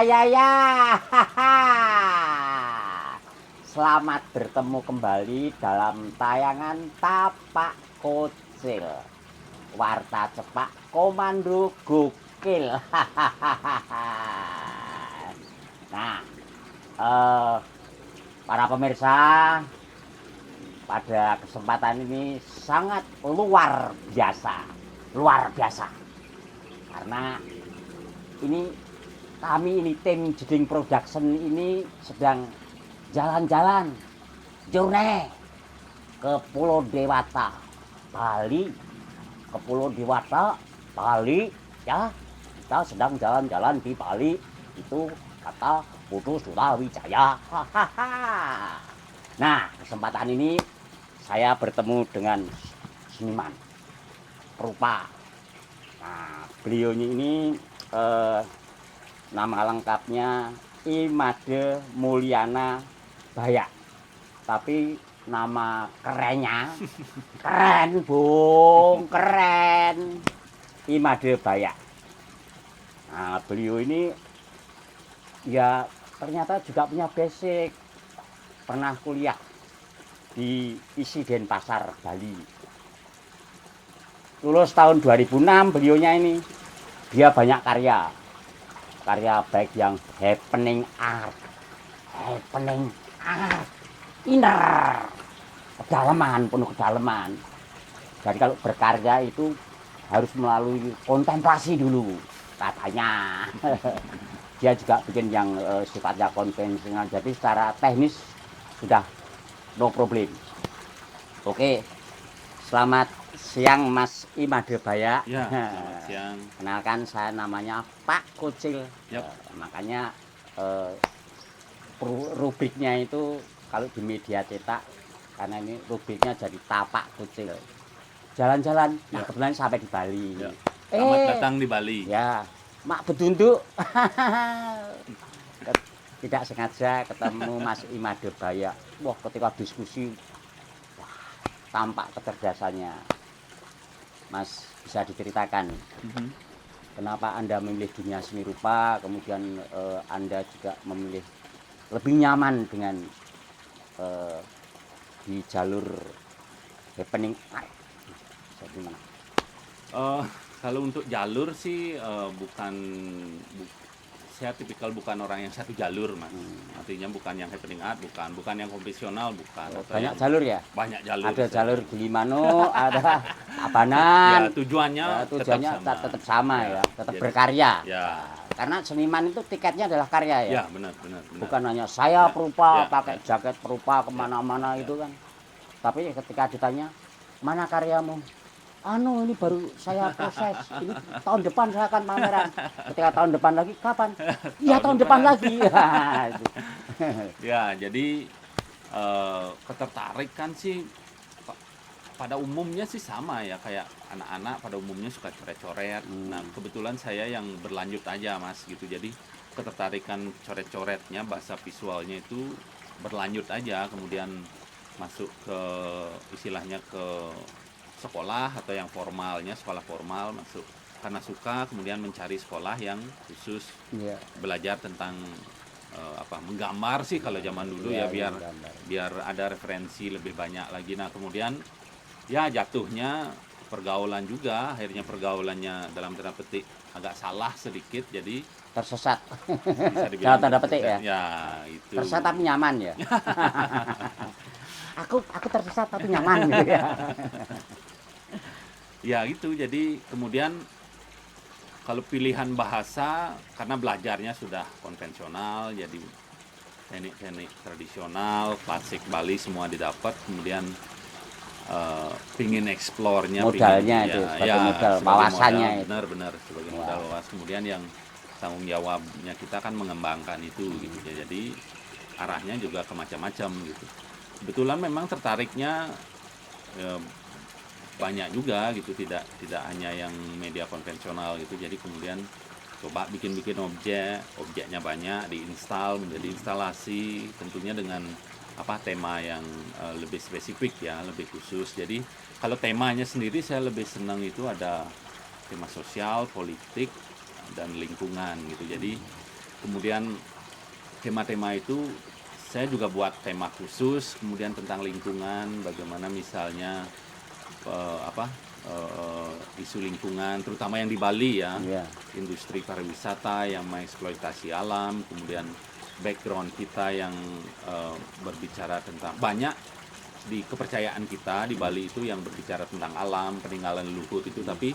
ya. Selamat bertemu kembali dalam tayangan Tapak Kocil. Warta cepak komando gokil. Nah, para pemirsa, pada kesempatan ini sangat luar biasa. Luar biasa. Karena kami ini tim Jeding Production ini sedang jalan-jalan journey ke Pulau Dewata, Bali. Ke Pulau Dewata, Bali, ya. Kita sedang jalan-jalan di Bali. Itu kata Putu Surawijaya. Nah, kesempatan ini saya bertemu dengan seniman perupa. Nah, beliaunya ini nama lengkapnya Imade Mulyana Baya. Tapi nama kerennya keren, Bung, keren. Imade Baya. Nah, beliau ini ya ternyata juga punya basic. Pernah kuliah di ISI Denpasar, Bali. Lulus tahun 2006 beliaunya ini. Dia banyak karya baik yang happening art, inner, kedalaman, penuh kedalaman. Jadi kalau berkarya itu harus melalui kontemplasi dulu katanya. Dia juga bikin yang sifatnya konvensional, jadi secara teknis sudah no problem. Oke, selamat siang Mas Imade Baya. Ya, selamat siang. Kenalkan, saya namanya Pak Kocil. Yep. Makanya rubriknya itu kalau di media cetak, karena ini rubriknya jadi Tapak Kocil. Jalan-jalan, nah kebetulan sampai di Bali. Ya. Selamat datang di Bali. Ya, Mak Bedunduk. Tidak sengaja ketemu Mas Imade Baya. Wah, ketika diskusi, tampak kecerdasannya. Mas, bisa diceritakan kenapa Anda memilih dunia seni rupa, kemudian Anda juga memilih lebih nyaman dengan di jalur happening art. Gimana? Kalau untuk jalur sih saya tipikal bukan orang yang satu jalur, Mas. Artinya bukan yang happening art, bukan yang konvensional, bukan. Banyak jalur ya? Banyak jalur. Ada jalur Gilimanuk, ada Tabanan. Ya, tujuannya tetap sama ya, tetap berkarya. Ya. Karena seniman itu tiketnya adalah karya ya. Ya, benar. Bukan hanya saya perupa, pakai jaket perupa kemana-mana itu kan. Tapi ketika ditanya, mana karyamu? Ini baru saya proses. Ini tahun depan saya akan pameran. Ketika tahun depan lagi, kapan? Iya, tahun depan lagi. Ya, jadi ketertarikan sih pada umumnya sih sama ya, kayak anak-anak pada umumnya suka coret-coret. Nah, kebetulan saya yang berlanjut aja, Mas, gitu. Jadi ketertarikan coret-coretnya, bahasa visualnya itu berlanjut aja, kemudian masuk ke istilahnya ke sekolah atau yang formalnya, sekolah formal, masuk karena suka, kemudian mencari sekolah yang khusus belajar tentang menggambar sih kalau zaman dulu ya, biar ada referensi lebih banyak lagi. Nah, kemudian ya jatuhnya pergaulan juga, akhirnya pergaulannya dalam tanda petik agak salah sedikit, jadi tersesat. Bisa dibilang dalam tanda petik ya. Ya, itu. Tersesat tapi nyaman ya. aku tersesat tapi nyaman gitu ya. Ya gitu, jadi kemudian kalau pilihan bahasa, karena belajarnya sudah konvensional, jadi teknik-teknik tradisional, klasik Bali semua didapat, kemudian pingin eksplornya, modalnya itu sebagai modal wawasannya itu. Benar sebagai modal wawas. Kemudian yang tanggung jawabnya kita kan mengembangkan itu gitu ya. Jadi arahnya juga ke macam-macam gitu. Kebetulan memang tertariknya banyak juga gitu, tidak hanya yang media konvensional gitu. Jadi kemudian coba bikin objeknya banyak, diinstal menjadi instalasi, tentunya dengan tema yang lebih spesifik ya, lebih khusus. Jadi kalau temanya sendiri saya lebih senang itu ada tema sosial, politik, dan lingkungan gitu. Jadi Kemudian tema-tema itu saya juga buat tema khusus, kemudian tentang lingkungan, bagaimana misalnya isu lingkungan, terutama yang di Bali ya, Iya. industri pariwisata yang mengeksploitasi alam, kemudian background kita yang berbicara tentang banyak di kepercayaan kita di Bali itu yang berbicara tentang alam, peninggalan leluhur itu, tapi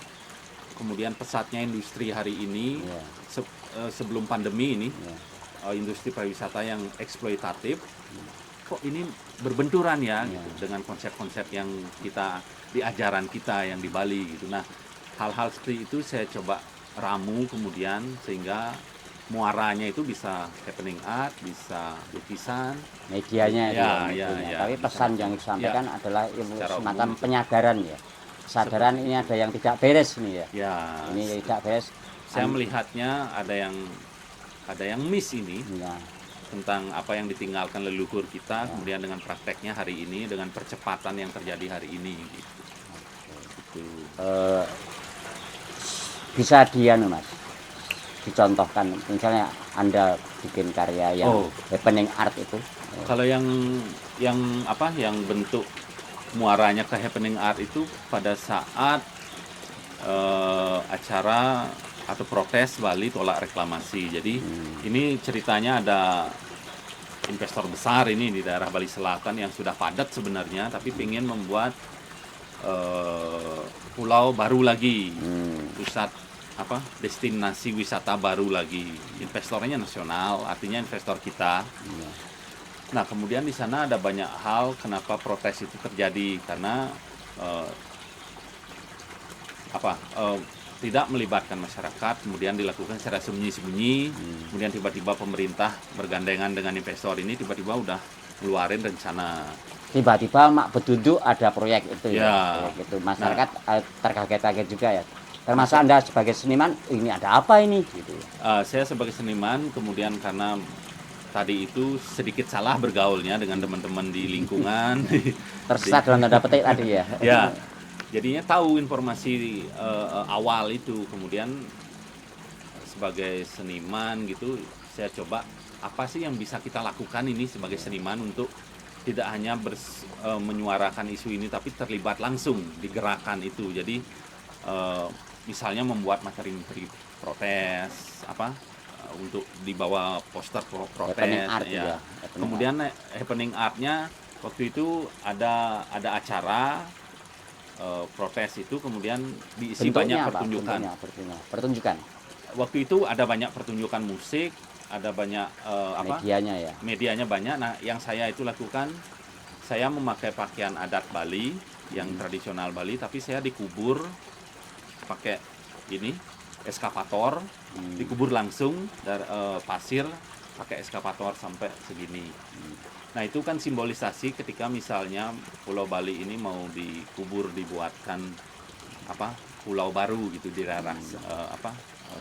kemudian pesatnya industri hari ini Iya. sebelum pandemi ini Iya. industri pariwisata yang eksploitatif kok ini berbenturan ya Iya. gitu dengan konsep-konsep yang kita di ajaran kita yang di Bali gitu. Nah, hal-hal seperti itu saya coba ramu kemudian sehingga muaranya itu bisa happening art, bisa lukisan, Medianya itu Ya, ya, medianya. ya, Tapi bisa pesan macam. yang disampaikan adalah Secara semacam umum. penyadaran ya. Kesadaran Seperti ini itu. ada yang tidak beres nih ya. Ya, Ini tidak beres. saya melihatnya ada yang miss ini Ya. tentang apa yang ditinggalkan leluhur kita, kemudian dengan prakteknya hari ini, dengan percepatan yang terjadi hari ini gitu. Itu. Bisa Mas dicontohkan misalnya Anda bikin karya yang happening art itu. Kalau yang bentuk muaranya ke happening art itu pada saat acara atau protes Bali tolak reklamasi. Jadi ini ceritanya ada investor besar ini di daerah Bali Selatan yang sudah padat sebenarnya, tapi ingin membuat pulau baru lagi, pusat destinasi wisata baru lagi. Investornya nasional, artinya investor kita. Nah, kemudian di sana ada banyak hal kenapa protes itu terjadi karena tidak melibatkan masyarakat, kemudian dilakukan secara sembunyi-sembunyi, kemudian tiba-tiba pemerintah bergandengan dengan investor ini tiba-tiba udah ngeluarin rencana. Tiba-tiba mak beduduk ada proyek itu Ya. proyek itu. Masyarakat terkaget-kaget juga ya. Termasuk Anda sebagai seniman, ini ada apa ini gitu. Saya sebagai seniman kemudian karena tadi itu sedikit salah bergaulnya dengan teman-teman di lingkungan. Tersesat dalam tanda petik tadi ya. Ya, jadinya tahu informasi awal itu, kemudian sebagai seniman gitu saya coba apa sih yang bisa kita lakukan ini sebagai seniman untuk tidak hanya menyuarakan isu ini tapi terlibat langsung di gerakan itu. Jadi misalnya membuat materi-materi protes untuk dibawa poster protes Happening art ya. ya, happening Kemudian happening artnya waktu itu ada acara protes itu, kemudian diisi banyak pertunjukan. Pertunjukan. Waktu itu ada banyak pertunjukan musik, ada banyak Medianya ya. medianya banyak. Nah, yang saya itu lakukan, saya memakai pakaian adat Bali yang tradisional Bali, tapi saya dikubur pakai ini eskavator, dikubur langsung dari pasir pakai eskavator sampai segini. Nah, itu kan simbolisasi ketika misalnya Pulau Bali ini mau dikubur, dibuatkan pulau baru gitu di daerah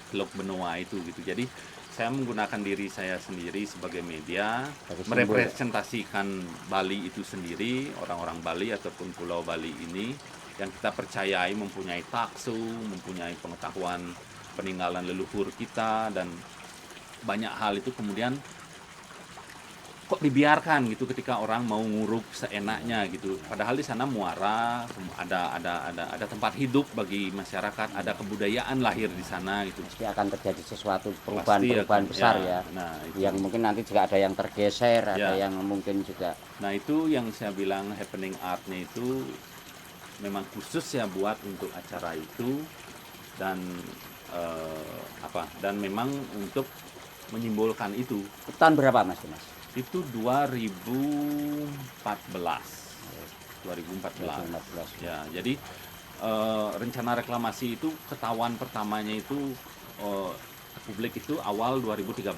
Teluk Benoa itu gitu. Jadi saya menggunakan diri saya sendiri sebagai media, merepresentasikan Bali itu sendiri, orang-orang Bali ataupun Pulau Bali ini yang kita percayai mempunyai taksu, mempunyai pengetahuan peninggalan leluhur kita, dan banyak hal itu kemudian kok dibiarkan gitu ketika orang mau nguruk seenaknya gitu. Padahal di sana muara, ada tempat hidup bagi masyarakat, ada kebudayaan lahir di sana gitu. Pasti akan terjadi sesuatu perubahan besar ya. Nah, itu. Yang mungkin nanti juga ada yang tergeser, ada Ya. yang mungkin juga. Nah, itu yang saya bilang happening artnya itu memang khusus ya buat untuk acara itu, dan dan memang untuk menyimbolkan itu. Tahun berapa Mas? Itu 2014. Ya, jadi rencana reklamasi itu ketahuan pertamanya itu publik itu awal 2013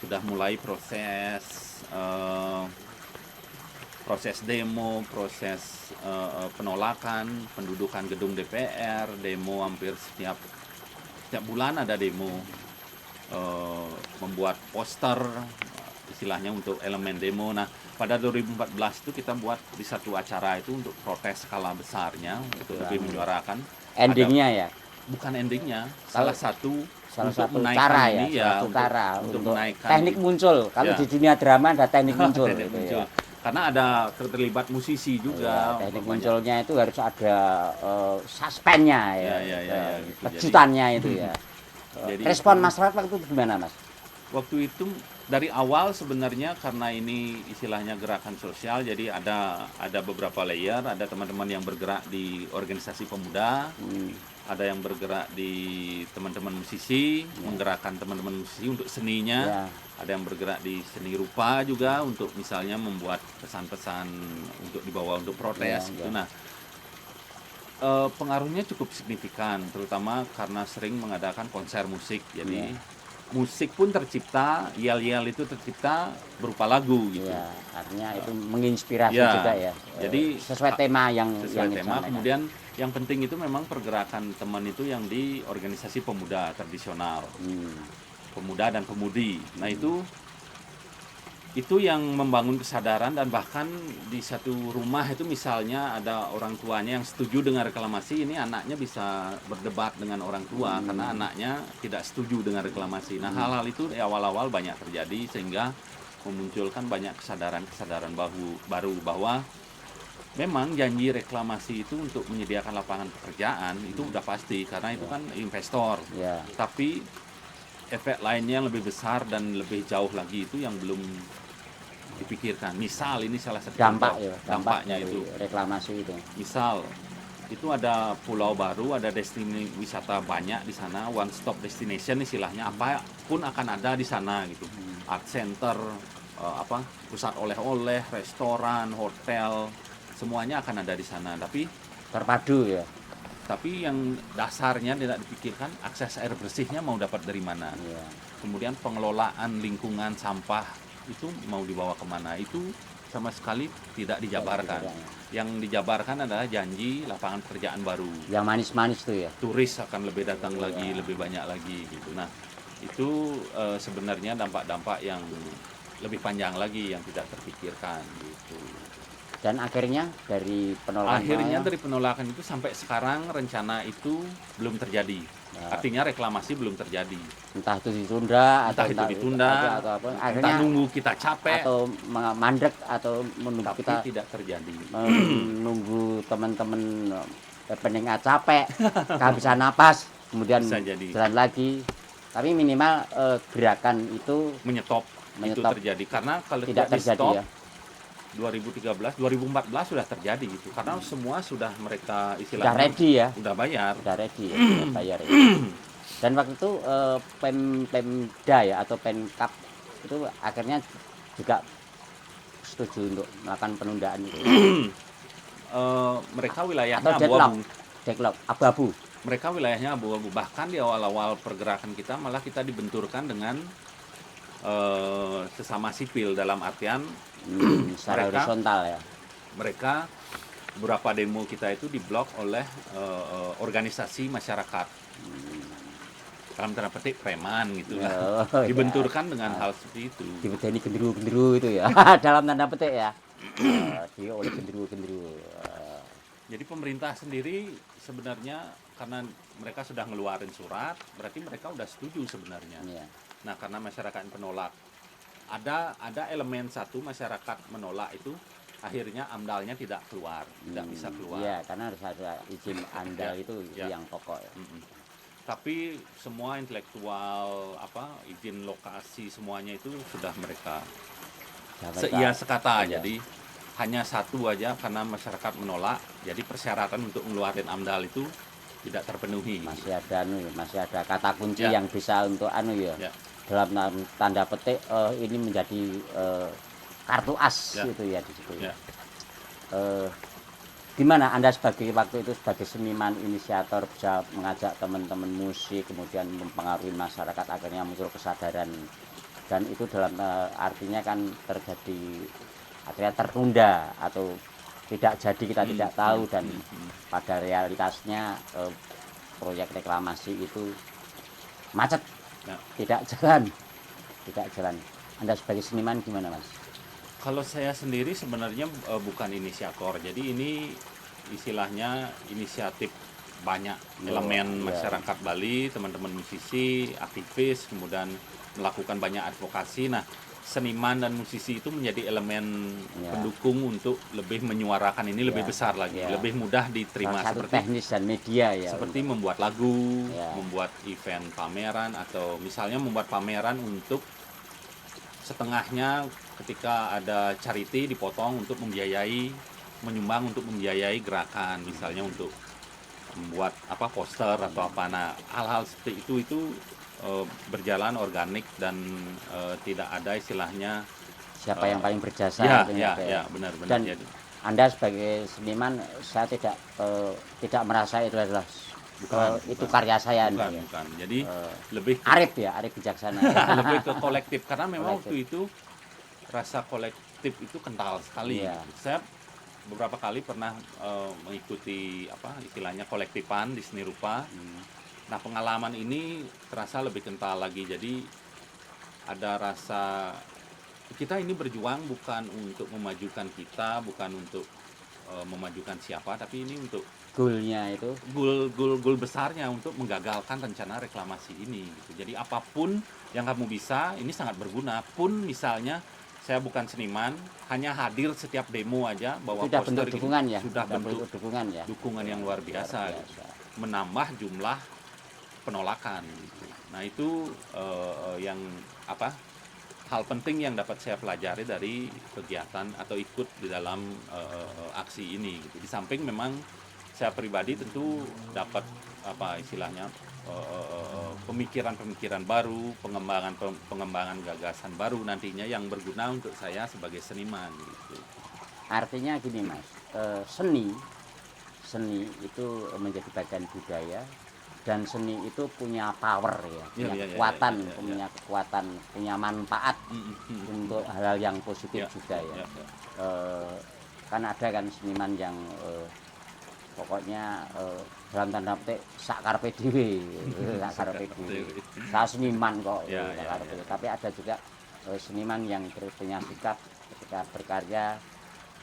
sudah mulai proses demo, proses penolakan, pendudukan gedung DPR, demo hampir setiap bulan ada demo, membuat poster istilahnya untuk elemen demo. Nah, pada 2014 itu kita buat di satu acara itu untuk protes skala besarnya, untuk lebih menyuarakan. Endingnya ya, bukan endingnya, salah satu salah untuk satu menaikkan cara ini ya, satu untuk, cara untuk untuk menaikkan teknik muncul. Kalau Ya. di dunia drama ada teknik muncul teknik gitu muncul. ya. Karena ada terlibat musisi Ya, juga. teknik banyak. munculnya itu harus ada suspense-nya ya, Ya, gitu. kejutannya itu ya. Jadi Respon itu- masyarakat waktu itu gimana, Mas? Waktu itu dari awal sebenarnya karena ini istilahnya gerakan sosial, jadi ada beberapa layer, ada teman-teman yang bergerak di organisasi pemuda, ada yang bergerak di teman-teman musisi, menggerakkan teman-teman musisi untuk seninya, Ya. ada yang bergerak di seni rupa juga untuk misalnya membuat pesan-pesan untuk dibawa untuk protes Ya, gitu. ya. Nah, pengaruhnya cukup signifikan, terutama karena sering mengadakan konser musik. Jadi musik pun tercipta, yel-yel itu tercipta berupa lagu gitu. Ya, artinya itu menginspirasi Ya, juga ya. jadi sesuai tema yang sesuai tema. disampaikan. Kemudian yang penting itu memang pergerakan teman itu yang di organisasi pemuda tradisional, pemuda dan pemudi. Nah itu yang membangun kesadaran, dan bahkan di satu rumah itu misalnya ada orang tuanya yang setuju dengan reklamasi, ini anaknya bisa berdebat dengan orang tua karena anaknya tidak setuju dengan reklamasi. Nah hal-hal itu di awal-awal banyak terjadi sehingga memunculkan banyak kesadaran baru bahwa memang janji reklamasi itu untuk menyediakan lapangan pekerjaan itu udah pasti karena itu kan investor. Ya. Tapi efek lainnya yang lebih besar dan lebih jauh lagi itu yang belum dipikirkan. Misal ini salah satu Dampak contoh, ya, dampaknya dari itu. reklamasi itu. Misal itu ada pulau baru, ada destinasi wisata banyak di sana, one stop destination istilahnya, apapun akan ada di sana gitu. Art center, pusat oleh-oleh, restoran, hotel, semuanya akan ada di sana. Terpadu ya. Tapi yang dasarnya tidak dipikirkan, akses air bersihnya mau dapat dari mana. Ya. Kemudian pengelolaan lingkungan sampah itu mau dibawa kemana, itu sama sekali tidak dijabarkan. Yang dijabarkan adalah janji lapangan pekerjaan baru. Yang manis-manis tuh ya. Turis akan lebih datang lagi, lebih banyak lagi gitu. Nah itu sebenarnya dampak-dampak yang lebih panjang lagi yang tidak terpikirkan gitu. Dan akhirnya dari penolakan Dari penolakan itu sampai sekarang rencana itu belum terjadi. Artinya reklamasi belum terjadi. entah itu ditunda Entah itu ditunda, atau apa, entah akhirnya nunggu kita capek, atau mandek atau menunggu tapi kita tidak terjadi. menunggu teman-teman pendengar capek, kehabisan napas, kemudian Bisa jadi. jalan lagi. Tapi minimal gerakan itu Menyetop itu Menyetop. terjadi karena kalau tidak tidak di terjadi stop ya. 2013, 2014 sudah terjadi gitu. Karena semua sudah mereka Sudah istilahnya ready ya. udah bayar. Sudah ready ya, sudah bayar ya. Dan waktu itu Pemda ya atau Pemkap itu akhirnya juga setuju untuk melakukan penundaan itu. Mereka wilayahnya Atau abu-abu. deadlock, abu-abu. Mereka wilayahnya abu-abu. Bahkan di awal-awal pergerakan kita malah kita dibenturkan dengan sesama sipil, dalam artian Secara Mereka- horizontal ya. mereka beberapa demo kita itu diblok oleh organisasi masyarakat, dalam tanda petik preman gitu kan. Oh, ya. Dibenturkan dengan hal seperti itu. Dibedani genderu-genderu itu ya. Dalam tanda petik ya. Dia oleh genderu-genderu. Jadi pemerintah sendiri sebenarnya karena mereka sudah ngeluarin surat, berarti mereka udah setuju sebenarnya. Iya. Nah, karena masyarakat yang penolak, ada elemen satu masyarakat menolak itu, akhirnya AMDAL-nya tidak keluar, tidak bisa keluar. Iya, karena harus ada izin AMDAL Ya, itu ya. yang pokok ya. Tapi semua intelektual, izin lokasi semuanya itu sudah mereka seia sekata. Iya. Jadi hanya satu aja karena masyarakat menolak, jadi persyaratan untuk mengeluarkan AMDAL itu tidak terpenuhi. Masih ada kata kunci Ya. yang bisa untuk Ya. dalam tanda petik ini menjadi kartu as Ya. itu ya di situ. Ya. Gimana Anda waktu itu sebagai seniman inisiator bisa mengajak teman-teman musik, kemudian mempengaruhi masyarakat akhirnya muncul kesadaran, dan itu dalam artinya kan terjadi akhirnya tertunda atau tidak jadi, kita tidak tahu, dan pada realitasnya proyek reklamasi itu macet, Ya. tidak jalan. Anda sebagai seniman gimana, Mas? Kalau saya sendiri sebenarnya bukan inisiator, jadi ini istilahnya inisiatif banyak Oh, elemen iya. masyarakat Bali, teman-teman musisi, aktivis, kemudian melakukan banyak advokasi. Nah, seniman dan musisi itu menjadi elemen Ya. pendukung untuk lebih menyuarakan ini lebih Ya, besar lagi, ya. lebih mudah diterima, Salah satu seperti teknis dan media ya. seperti untuk- membuat lagu, Ya. membuat event pameran, atau misalnya membuat pameran untuk setengahnya ketika ada charity dipotong untuk membiayai, menyumbang untuk membiayai gerakan, misalnya untuk membuat apa poster atau apa. Nah, hal-hal seperti itu berjalan organik dan tidak ada istilahnya Siapa yang paling berjasa ya itu ya ada. ya benar-benar. Dan Jadi Anda sebagai seniman, saya tidak merasa itu adalah itu bukan. karya saya. bukan Anda, ya. bukan. Jadi Eh, lebih ke, Arif bijaksana. Ya. lebih ke kolektif, karena memang Kolektif. waktu itu rasa kolektif itu kental sekali. Iya. Saya beberapa kali pernah mengikuti apa istilahnya kolektifan di seni rupa. Nah, pengalaman ini terasa lebih kental lagi. Jadi ada rasa kita ini berjuang bukan untuk memajukan kita, bukan untuk memajukan siapa, tapi ini untuk Goalnya itu. goal besarnya untuk menggagalkan rencana reklamasi ini gitu. Jadi apapun yang kamu bisa, ini sangat berguna. Pun misalnya saya bukan seniman, hanya hadir setiap demo aja bawa Sudah poster bentuk gini, dukungan ya. sudah bentuk dukungan ya. dukungan yang luar biasa, Luar gitu. Menambah jumlah penolakan gitu. Nah, itu yang apa? Hal penting yang dapat saya pelajari dari kegiatan atau ikut di dalam aksi ini gitu. Di samping memang saya pribadi tentu dapat apa istilahnya pemikiran-pemikiran baru, pengembangan gagasan baru nantinya yang berguna untuk saya sebagai seniman gitu. Artinya gini Mas, seni itu menjadi bagian budaya, dan seni itu punya power ya, punya kekuatan, punya manfaat untuk hal-hal yang positif juga ya. Kan ada kan seniman yang pokoknya dalam tanda petik sak karepe dhewe, sak karepe dhewe. Saya seniman kok, sak karepe. Tapi ada juga seniman yang punya sikap ketika berkarya,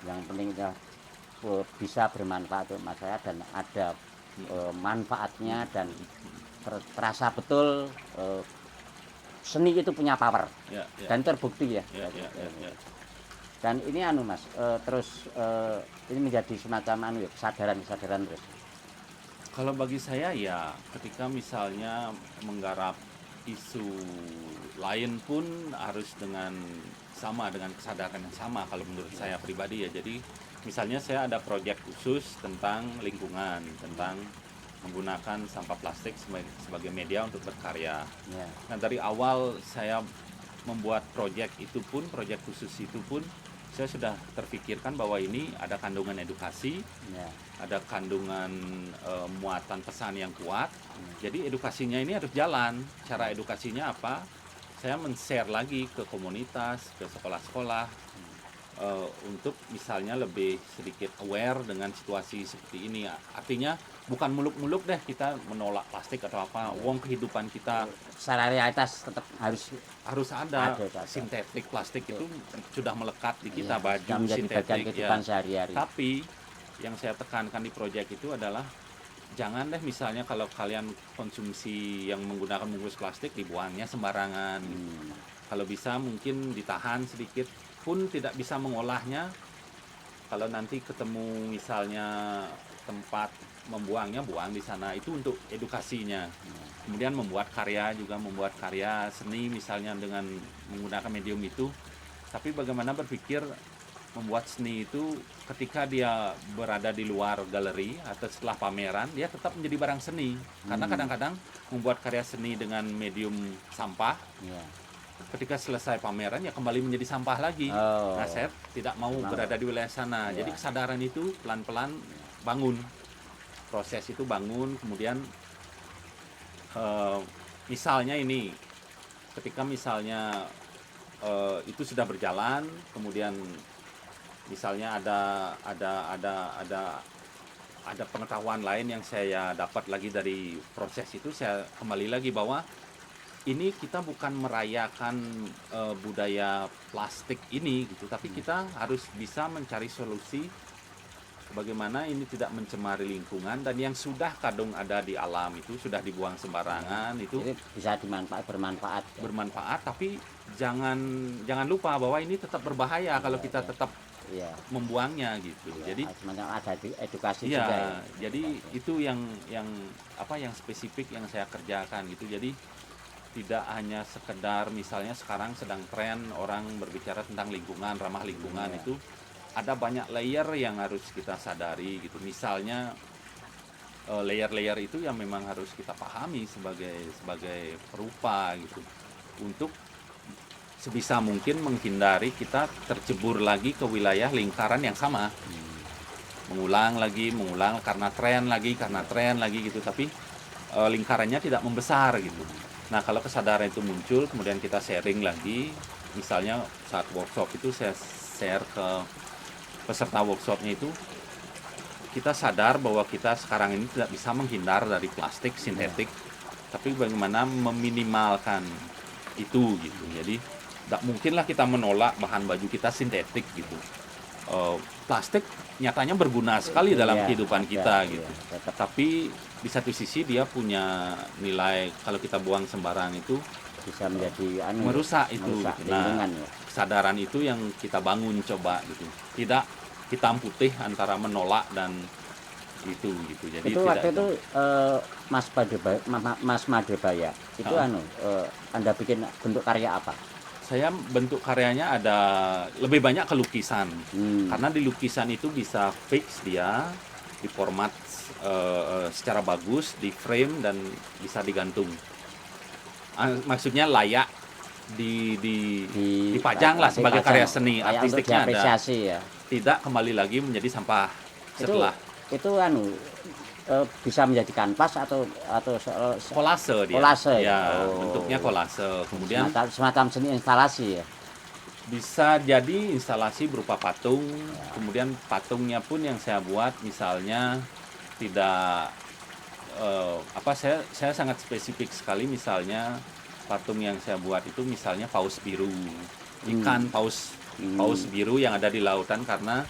yang penting bisa bermanfaat untuk masyarakat dan ada manfaatnya, dan terasa betul seni itu punya power dan terbukti ya. Dan ini Mas, terus ini menjadi semacam kesadaran terus. Kalau bagi saya ya ketika misalnya menggarap isu lain pun harus dengan kesadaran yang sama kalau menurut saya pribadi ya. Jadi misalnya saya ada proyek khusus tentang lingkungan, tentang menggunakan sampah plastik sebagai media untuk berkarya. Ya. Nah, dari awal saya membuat proyek khusus itu pun saya sudah terpikirkan bahwa ini ada kandungan edukasi, Ya. ada kandungan muatan pesan yang kuat. Jadi edukasinya ini harus jalan. Cara edukasinya apa? Saya men-share lagi ke komunitas, ke sekolah-sekolah, untuk misalnya lebih sedikit aware dengan situasi seperti ini. Artinya bukan muluk-muluk deh kita menolak plastik atau apa. Wong kehidupan kita Secara realitas tetap harus ada. Sintetik plastik itu sudah melekat di kita, baju menjadi bagian sintetik kehidupan sehari-hari. Tapi yang saya tekankan di proyek itu adalah jangan deh misalnya kalau kalian konsumsi yang menggunakan bungkus plastik dibuangnya sembarangan. Kalau bisa mungkin ditahan sedikit, pun tidak bisa mengolahnya. Kalau nanti ketemu misalnya tempat membuangnya, buang di sana. Itu untuk edukasinya. Kemudian membuat karya seni misalnya dengan menggunakan medium itu. Tapi bagaimana berpikir membuat seni itu ketika dia berada di luar galeri atau setelah pameran, dia tetap menjadi barang seni. Karena kadang-kadang membuat karya seni dengan medium sampah, ketika selesai pameran ya kembali menjadi sampah lagi. Nah, saya tidak mau berada di wilayah sana. Jadi kesadaran itu pelan-pelan bangun. Proses itu bangun, kemudian misalnya ini ketika misalnya itu sudah berjalan, kemudian misalnya ada pengetahuan lain yang saya dapat lagi dari proses itu, saya kembali lagi bahwa ini kita bukan merayakan budaya plastik ini gitu, tapi kita harus bisa mencari solusi bagaimana ini tidak mencemari lingkungan, dan yang sudah kadung ada di alam itu sudah dibuang sembarangan itu Jadi bisa bermanfaat. Ya. bermanfaat, tapi jangan lupa bahwa ini tetap berbahaya kalau kita Iya. tetap Iya. membuangnya gitu. Iya, Jadi semacam ada edukasi iya, juga ya. jadi itu yang yang spesifik yang saya kerjakan gitu. Jadi tidak hanya sekedar misalnya sekarang sedang tren orang berbicara tentang lingkungan, ramah lingkungan, Iya. itu ada banyak layer yang harus kita sadari gitu. Misalnya layer-layer itu yang memang harus kita pahami sebagai perupa gitu, untuk sebisa mungkin menghindari kita tercebur lagi ke wilayah lingkaran yang sama, mengulang karena tren lagi gitu, tapi lingkarannya tidak membesar gitu. Nah, kalau kesadaran itu muncul, kemudian kita sharing lagi, misalnya saat workshop itu saya share ke peserta workshopnya itu, kita sadar bahwa kita sekarang ini tidak bisa menghindar dari plastik sintetik, tapi bagaimana meminimalkan itu gitu. Jadi tidak mungkinlah kita menolak bahan baju kita sintetik gitu. Plastik nyatanya berguna sekali dalam Iya, kehidupan ada, kita iya, gitu. tetap Tapi di satu sisi dia punya nilai, kalau kita buang sembarang itu bisa menjadi merusak itu. merusak Gitu. Nah, lingkungan ya. kesadaran itu yang kita bangun coba gitu. Tidak hitam putih antara menolak dan itu gitu. Jadi Itu tidak waktu itu Mas Madebaya itu Anda bikin bentuk karya apa? saya bentuk karyanya ada lebih banyak ke lukisan. Hmm. Karena di lukisan itu bisa fix dia, di format secara bagus, di frame dan bisa digantung. Maksudnya layak dipajang lah sebagai karya seni kayak untuk artistiknya ada. diapresiasi ya. Tidak kembali lagi menjadi sampah setelah Itu bisa menjadi kanvas atau kolase dia. kolase Ya, Oh. bentuknya kolase. Kemudian semacam seni instalasi ya. bisa jadi instalasi berupa patung. Kemudian patungnya pun yang saya buat misalnya tidak saya sangat spesifik sekali. Misalnya patung yang saya buat itu misalnya paus biru, ikan paus biru yang ada di lautan, karena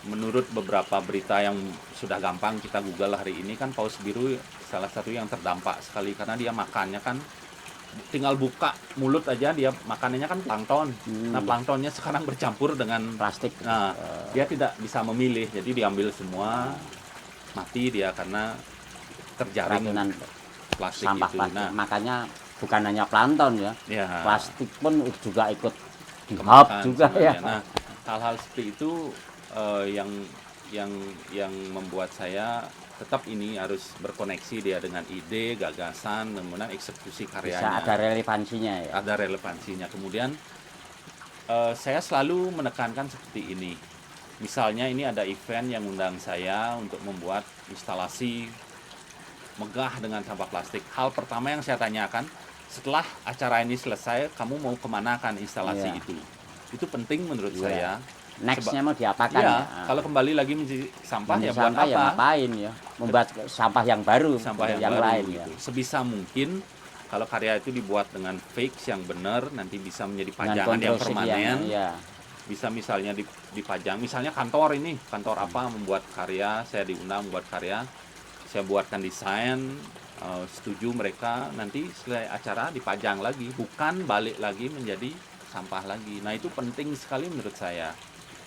menurut beberapa berita yang sudah gampang kita Google hari ini kan, paus biru salah satu yang terdampak sekali karena dia makannya kan tinggal buka mulut aja dia makanannya kan plankton. Nah, planktonnya sekarang bercampur dengan Plastik. Nah, dia tidak bisa memilih, jadi diambil semua, mati dia karena terjaring Keracunan plastik sampah itu. plastik. Nah, Makanya bukan hanya plankton ya, ya plastik pun juga ikut dihap kemakan juga ya. semuanya. Nah, hal-hal seperti itu yang membuat saya tetap ini harus berkoneksi dia dengan ide, gagasan, kemudian eksekusi Bisa karyanya. ada relevansinya ya. Ada relevansinya. Kemudian saya selalu menekankan seperti ini. Misalnya ini ada event yang undang saya untuk membuat instalasi megah dengan sampah plastik. Hal pertama yang saya tanyakan, setelah acara ini selesai, kamu mau kemana kan instalasi Iya. itu? Itu penting menurut Iya. saya. Nextnya mau diapakan Ya, ya? kalau kembali lagi menjadi sampah ya buat sampah ya apa? ngapain ya? Membuat sampah yang baru, Sampah yang baru lain ya. gitu. Sebisa mungkin kalau karya itu dibuat dengan fix yang benar, nanti bisa menjadi Dengan pajangan yang kontrol permanen. sekian, ya. Bisa misalnya dipajang, misalnya kantor apa membuat karya, saya diundang membuat karya, saya buatkan desain, setuju mereka, nanti setelah acara dipajang lagi, bukan balik lagi menjadi sampah lagi. Nah, itu penting sekali menurut saya.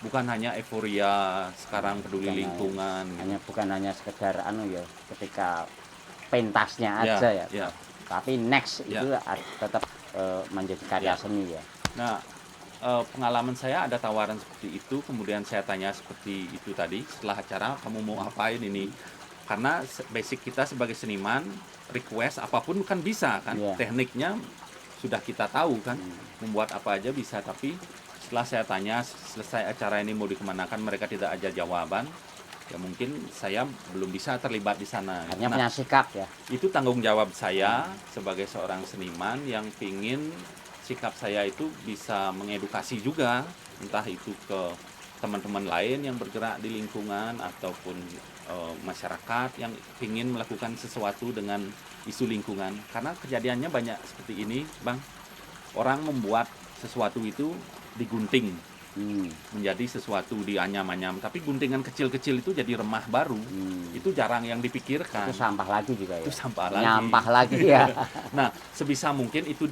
Bukan hanya euforia sekarang peduli Bukan lingkungan. bukan hanya sekedar ya ketika pentasnya Ya, aja ya. ya. Tapi next Ya. itu tetap menjadi karya seni ya. Nah, pengalaman saya ada tawaran seperti itu, kemudian saya tanya seperti itu tadi, setelah acara kamu mau apain ini? Karena basic kita sebagai seniman, request apapun kan bisa kan, Iya. tekniknya sudah kita tahu kan, membuat apa aja bisa, tapi setelah saya tanya, selesai acara ini mau dikemanakan, mereka tidak ada jawaban, ya mungkin saya belum bisa terlibat di sana. Hanya Nah, punya sikap ya. itu tanggung jawab saya sebagai seorang seniman yang pingin sikap saya itu bisa mengedukasi juga, entah itu ke teman-teman lain yang bergerak di lingkungan ataupun masyarakat yang pingin melakukan sesuatu dengan isu lingkungan. Karena kejadiannya banyak seperti ini, Bang. Orang membuat sesuatu itu digunting, menjadi sesuatu dianyam-anyam, tapi guntingan kecil-kecil itu jadi remah baru. Itu jarang yang dipikirkan. Itu sampah lagi juga ya. Itu sampah lagi. Nyampah lagi ya. Nah, sebisa mungkin itu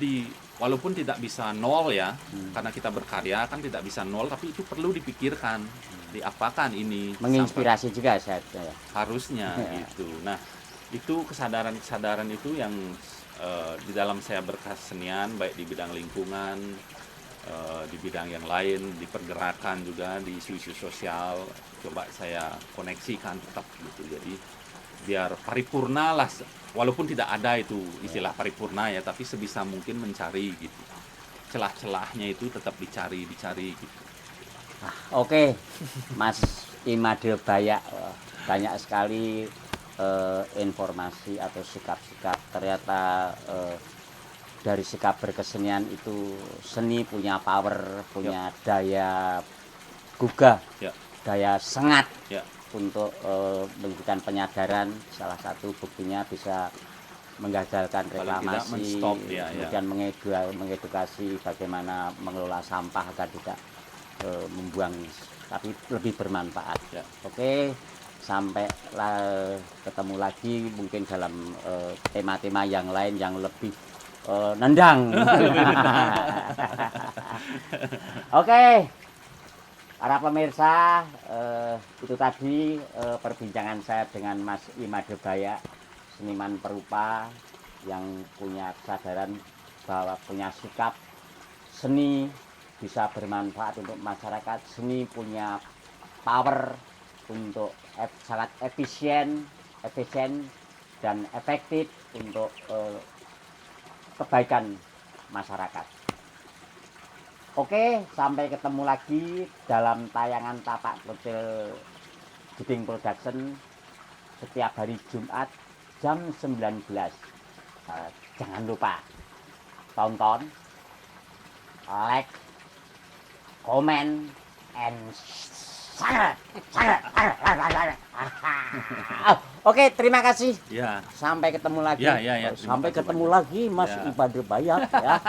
walaupun tidak bisa nol ya, karena kita berkarya kan tidak bisa nol, tapi itu perlu dipikirkan. Diapakan ini? Menginspirasi juga saya ya. Harusnya gitu. Nah, itu kesadaran itu yang di dalam saya berkesenian, baik di bidang lingkungan, di bidang yang lain, di pergerakan juga, di isu-isu sosial, coba saya koneksikan tetap gitu. Jadi biar paripurna lah, walaupun tidak ada itu istilah paripurna ya, tapi sebisa mungkin mencari gitu, celah-celahnya itu tetap dicari gitu. Oke, Mas Imade Bayak, banyak sekali informasi atau sikap-sikap. Ternyata dari sikap berkesenian itu seni punya power, punya daya gugah, daya sengat untuk memberikan penyadaran. Salah satu buktinya bisa menggagalkan reklamasi, kemudian mengedukasi bagaimana mengelola sampah agar tidak membuang, tapi lebih bermanfaat. Oke, sampai ketemu lagi mungkin dalam tema-tema yang lain yang lebih nendang. Oke, para pemirsa, itu tadi perbincangan saya dengan Mas Imade Bayak, seniman perupa yang punya kesadaran bahwa punya sikap seni bisa bermanfaat untuk masyarakat. Seni punya power untuk sangat efisien dan efektif untuk kebaikan masyarakat. Oke, sampai ketemu lagi dalam tayangan Tapak Kecil Jeding Production setiap hari Jumat jam 19. Jangan lupa tonton, like, comment, and share. Oke, terima kasih. Ya. Sampai ketemu lagi. Ya. Sampai ketemu lagi, Mas Imade Bayak ya.